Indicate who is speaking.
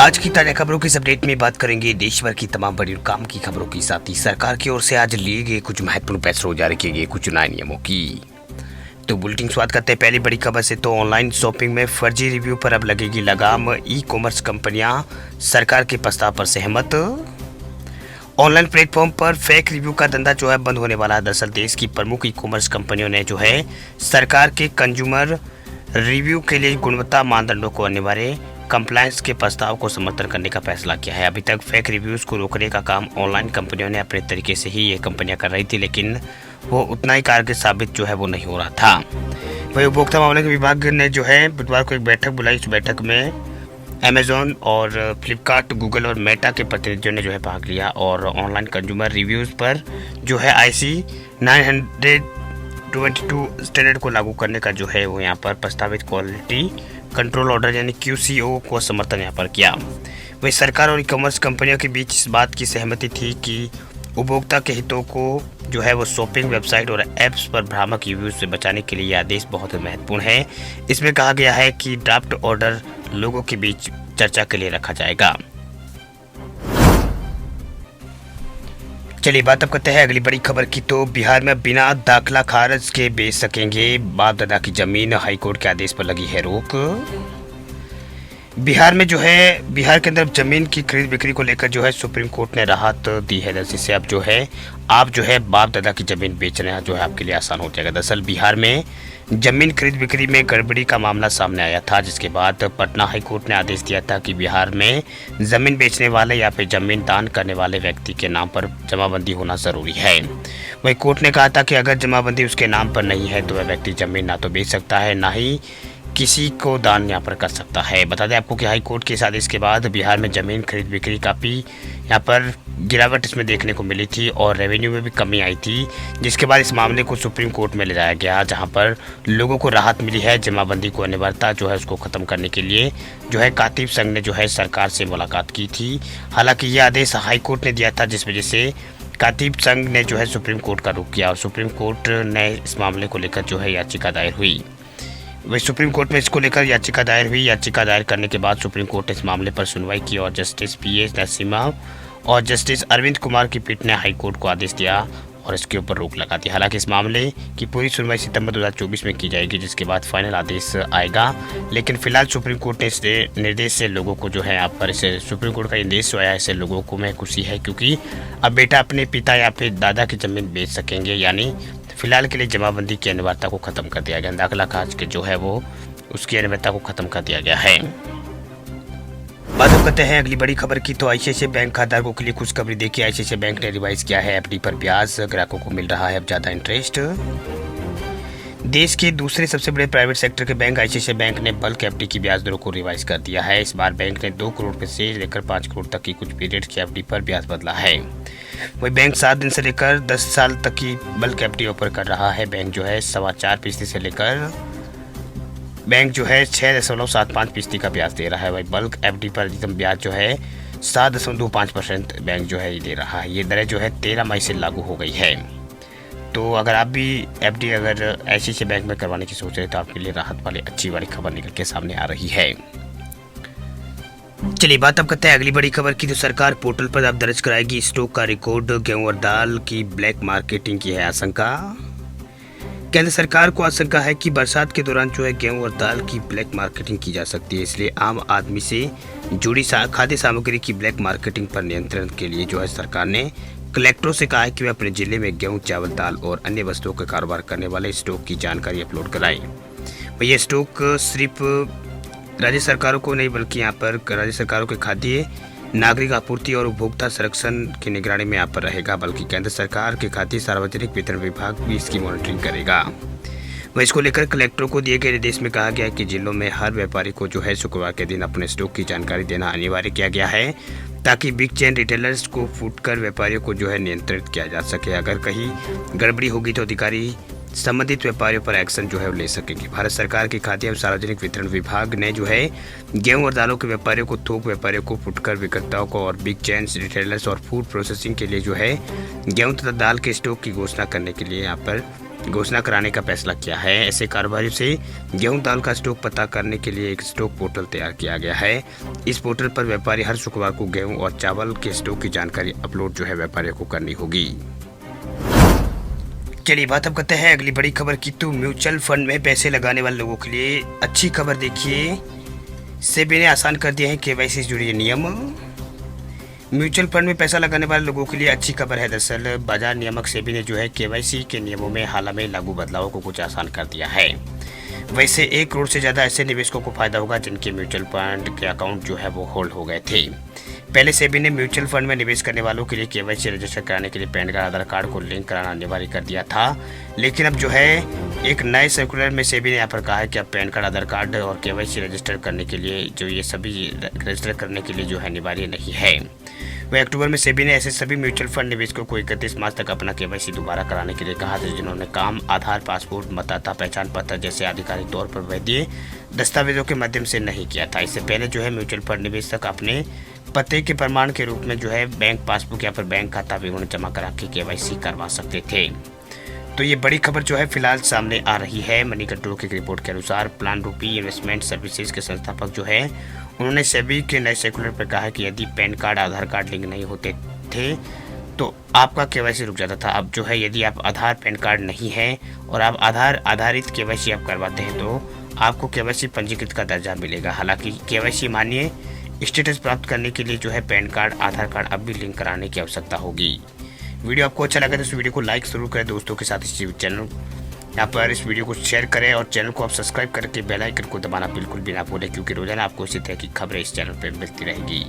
Speaker 1: आज की ताजा खबरों की इस अपडेट में बात करेंगे देश भर की तमाम बड़ी और काम की खबरों के साथ ही सरकार की ओर से आज लिए गए कुछ महत्वपूर्ण फैसलों जारी किए गए कुछ नए नियमों की। तो बुलेटिन शुरुआत करते हैं पहली बड़ी खबर से। तो ऑनलाइन शॉपिंग में फर्जी रिव्यू पर अब लगेगी लगाम। ई कॉमर्स कंपनियां सरकार के प्रस्ताव पर सहमत। ऑनलाइन प्लेटफॉर्म पर फेक रिव्यू का धंधा जो है बंद होने वाला है। दरअसल देश की प्रमुख ई कॉमर्स कंपनियों ने जो है सरकार के कंज्यूमर रिव्यू के लिए गुणवत्ता मानदंडों को अनिवार्य कंप्लायंस के प्रस्ताव को समर्थन करने का फैसला किया है। अभी तक फेक रिव्यूज को रोकने का काम ऑनलाइन कंपनियों ने अपने तरीके से ही ये कंपनियां कर रही थी, लेकिन वो उतना ही कारगर साबित जो है वो नहीं हो रहा था। वही उपभोक्ता मामले के विभाग ने जो है बुधवार को एक बैठक बुलाई। इस बैठक में अमेजोन और फ्लिपकार्ट, गूगल और मेटा के प्रतिनिधियों ने जो है भाग लिया और ऑनलाइन कंज्यूमर रिव्यूज पर जो है IC 922 स्टैंडर्ड को लागू करने का जो है वो यहाँ पर प्रस्तावित क्वालिटी कंट्रोल ऑर्डर यानी QCO को समर्थन यहाँ पर किया। वही सरकार और ई कॉमर्स कंपनियों के बीच इस बात की सहमति थी कि उपभोक्ता के हितों को जो है वो शॉपिंग वेबसाइट और ऐप्स पर भ्रामक रिव्यूज से बचाने के लिए यह आदेश बहुत महत्वपूर्ण है। इसमें कहा गया है कि ड्राफ्ट ऑर्डर लोगों के बीच चर्चा के लिए रखा जाएगा। चलिए बात अब करते हैं अगली बड़ी खबर की। तो बिहार में बिना दाखिला खारिज के बेच सकेंगे बाप दादा की जमीन। हाईकोर्ट के आदेश पर लगी है रोक। बिहार में जो है बिहार के अंदर जमीन की खरीद बिक्री को लेकर जो है सुप्रीम कोर्ट ने राहत दी है। जिससे अब जो है आप जो है बाप दादा की जमीन बेचना जो है आपके लिए आसान हो जाएगा। दरअसल बिहार में जमीन खरीद बिक्री में गड़बड़ी का मामला सामने आया था, जिसके बाद पटना हाई कोर्ट ने आदेश दिया था कि बिहार में जमीन बेचने वाले या फिर जमीन दान करने वाले व्यक्ति के नाम पर जमाबंदी होना जरूरी है। वही कोर्ट ने कहा था कि अगर जमाबंदी उसके नाम पर नहीं है तो वह व्यक्ति जमीन ना तो बेच सकता है, ना ही किसी को दान यहाँ पर कर सकता है। बता दें आपको कि हाई कोर्ट के इस आदेश के बाद बिहार में जमीन खरीद बिक्री काफ़ी यहाँ पर गिरावट इसमें देखने को मिली थी और रेवेन्यू में भी कमी आई थी, जिसके बाद इस मामले को सुप्रीम कोर्ट में ले जाया गया, जहाँ पर लोगों को राहत मिली है। जमाबंदी को अनिवार्यता जो है उसको ख़त्म करने के लिए जो है कातिब संघ ने जो है सरकार से मुलाकात की थी। हालांकि ये आदेश हाई कोर्ट ने दिया था, जिस वजह से कातिब संघ ने जो है सुप्रीम कोर्ट का रुख किया और सुप्रीम कोर्ट ने इस मामले को लेकर जो है याचिका दायर हुई। वही सुप्रीम कोर्ट में इसको लेकर याचिका दायर हुई। याचिका दायर करने के बाद सुप्रीम कोर्ट ने इस मामले पर सुनवाई की और जस्टिस PA नरसिम्हा और जस्टिस अरविंद कुमार की पीठ ने हाई कोर्ट को आदेश दिया और इसके ऊपर रोक लगा दी। हालांकि इस मामले की पूरी सुनवाई सितंबर 2024 में की जाएगी, जिसके बाद फाइनल आदेश आएगा। लेकिन फिलहाल सुप्रीम कोर्ट ने इस निर्देश से लोगों को जो है यहाँ पर इसे सुप्रीम कोर्ट का निर्देश जो आया है इससे लोगों को में खुशी है, क्योंकि अब बेटा अपने पिता या फिर दादा की जमीन बेच सकेंगे। यानी फिलहाल के लिए जमाबंदी की अनिवार्यता को खत्म कर दिया गया। दाखिला खारिज के जो है वो उसकी अनिवार्यता को खत्म कर दिया गया है। बात करते हैं अगली बड़ी खबर की। तो ICICI बैंक खाताधारकों के लिए खुशखबरी। देखिए ICICI बैंक ने रिवाइज किया है FD पर ब्याज। ग्राहकों को मिल रहा है अब ज्यादा इंटरेस्ट। देश के दूसरे सबसे बड़े प्राइवेट सेक्टर के बैंक ICICI बैंक ने बल्क FD की ब्याज दरों को रिवाइज कर दिया है। इस बार बैंक ने 2 करोड़ से लेकर 5 करोड़ तक की कुछ पीरियड की FD पर ब्याज बदला है। वही बैंक 7 दिन से लेकर 10 साल तक की बल्क FD ऑफर कर रहा है। बैंक जो है 4.25% से लेकर बैंक जो है 6.75% का ब्याज दे रहा है। वही बल्क FD पर अधिकतम ब्याज जो है 7.25% बैंक जो है ये दे रहा है। ये दरें जो है 13 मई से लागू हो गई है। तो अगर आप भी FD अगर ICICI बैंक में करवाने की सोच रहे हैं तो आपके लिए राहत वाली अच्छी वाली खबर निकल के सामने आ रही है। चलिए बात अब करते हैं अगली बड़ी खबर की। तो सरकार पोर्टल पर अब दर्ज कराएगी स्टॉक का रिकॉर्ड। गेहूं और दाल की ब्लैक मार्केटिंग की है आशंका। केंद्र सरकार को आशंका है कि बरसात के दौरान जो है गेहूं और दाल की ब्लैक मार्केटिंग की जा सकती है, इसलिए आम आदमी से जुड़ी खाद्य सामग्री की ब्लैक मार्केटिंग पर नियंत्रण के लिए जो है सरकार ने कलेक्टरों से कहा है कि वे अपने जिले में गेहूं, चावल, दाल और अन्य वस्तुओं का कारोबार करने वाले स्टॉक की जानकारी अपलोड कराएं। ये स्टॉक सिर्फ राज्य सरकारों को नहीं बल्कि यहाँ पर राज्य सरकारों के खाद्य नागरिक आपूर्ति और उपभोक्ता संरक्षण की निगरानी में यहाँ पर रहेगा, बल्कि केंद्र सरकार के खाद्य सार्वजनिक वितरण विभाग भी इसकी मॉनिटरिंग करेगा। वह इसको लेकर कलेक्टरों को दिए गए निर्देश में कहा गया है कि जिलों में हर व्यापारी को जो है शुक्रवार के दिन अपने स्टॉक की जानकारी देना अनिवार्य किया गया है, ताकि बिग चेन रिटेलर्स को फूटकर व्यापारियों को जो है नियंत्रित किया जा सके। अगर कहीं गड़बड़ी होगी तो अधिकारी संबंधित व्यापारियों पर एक्शन जो है ले सकेंगे। भारत सरकार के खाद्य एवं सार्वजनिक वितरण विभाग ने जो है गेहूं और दालों के व्यापारियों को, थोक व्यापारियों को, फुटकर विक्रेताओं को और बिग चेन रिटेलर्स और फूड प्रोसेसिंग के लिए जो है गेहूं तथा दाल के स्टॉक की घोषणा करने के लिए यहाँ पर घोषणा कराने का फैसला किया है। ऐसे कारोबारियों से गेहूं दाल का स्टॉक पता करने के लिए एक स्टॉक पोर्टल तैयार किया गया है। इस पोर्टल पर व्यापारी हर शुक्रवार को गेहूं और चावल के स्टॉक की जानकारी अपलोड जो है व्यापारियों को करनी होगी। चलिए बात अब करते हैं अगली बड़ी खबर की। तो म्यूचुअल फंड में पैसे लगाने वाले लोगों के लिए अच्छी खबर देखिए, सेबी ने आसान कर दिए हैं केवाईसी से जुड़े नियम। म्यूचुअल फंड में पैसा लगाने वाले लोगों के लिए अच्छी खबर है। दरअसल बाजार नियामक सेबी ने जो है केवाईसी के नियमों में हाल में लागू बदलावों को कुछ आसान कर दिया है। वैसे 1 करोड़ से ज़्यादा ऐसे निवेशकों को फायदा होगा जिनके म्यूचुअल फंड के अकाउंट जो है वो होल्ड हो गए थे। पहले सेबी ने म्यूचुअल फंड में निवेश करने वालों के लिए केवाईसी रजिस्टर कराने के लिए पैन कार्ड आधार कार्ड को लिंक कराना अनिवार्य कर दिया था, लेकिन अब जो है एक नए सर्कुलर में सेबी ने यहाँ पर कहा है कि अब पैन कार्ड आधार कार्ड और केवाईसी रजिस्टर करने के लिए जो ये सभी रजिस्टर करने के लिए जो है अनिवार्य नहीं है। वह अक्टूबर में सेबी ने ऐसे सभी म्यूचुअल फंड निवेशकों को 31 मार्च तक अपना केवाईसी दोबारा कराने के लिए कहा था जिन्होंने काम आधार, पासपोर्ट, मतदाता पहचान पत्र जैसे आधिकारिक तौर पर वैध दस्तावेजों के माध्यम से नहीं किया था। इससे पहले जो है म्यूचुअल फंड निवेशक अपने पते के प्रमाण के रूप में जो है बैंक पासबुक या फिर बैंक खाता विवरण जमा करा के केवाईसी करवा सकते थे। तो ये बड़ी खबर जो है फिलहाल सामने आ रही है। मनी कंट्रोल की रिपोर्ट के अनुसार प्लान रूपी इन्वेस्टमेंट सर्विसेज के संस्थापक जो है उन्होंने सेबी के नए सर्कुलर पर कहा कि यदि पैन कार्ड आधार कार्ड लिंक नहीं होते थे तो आपका केवाईसी रुक जाता था। अब जो है यदि आप आधार पैन कार्ड नहीं है और आप आधार आधारित केवाईसी आप करवाते हैं तो आपको केवाईसी पंजीकृत का दर्जा मिलेगा। हालांकि केवाईसी मान्य स्टेटस प्राप्त करने के लिए जो है पैन कार्ड आधार कार्ड अब भी लिंक कराने की आवश्यकता होगी। वीडियो आपको अच्छा लगा तो इस वीडियो को लाइक जरूर करें, दोस्तों के साथ इस चैनल यहाँ पर इस वीडियो को शेयर करें और चैनल को आप सब्सक्राइब करके बेल आइकन को दबाना बिल्कुल भी ना भूलें, क्योंकि रोजाना आपको इसी तरह की खबरें इस चैनल पर मिलती रहेगी।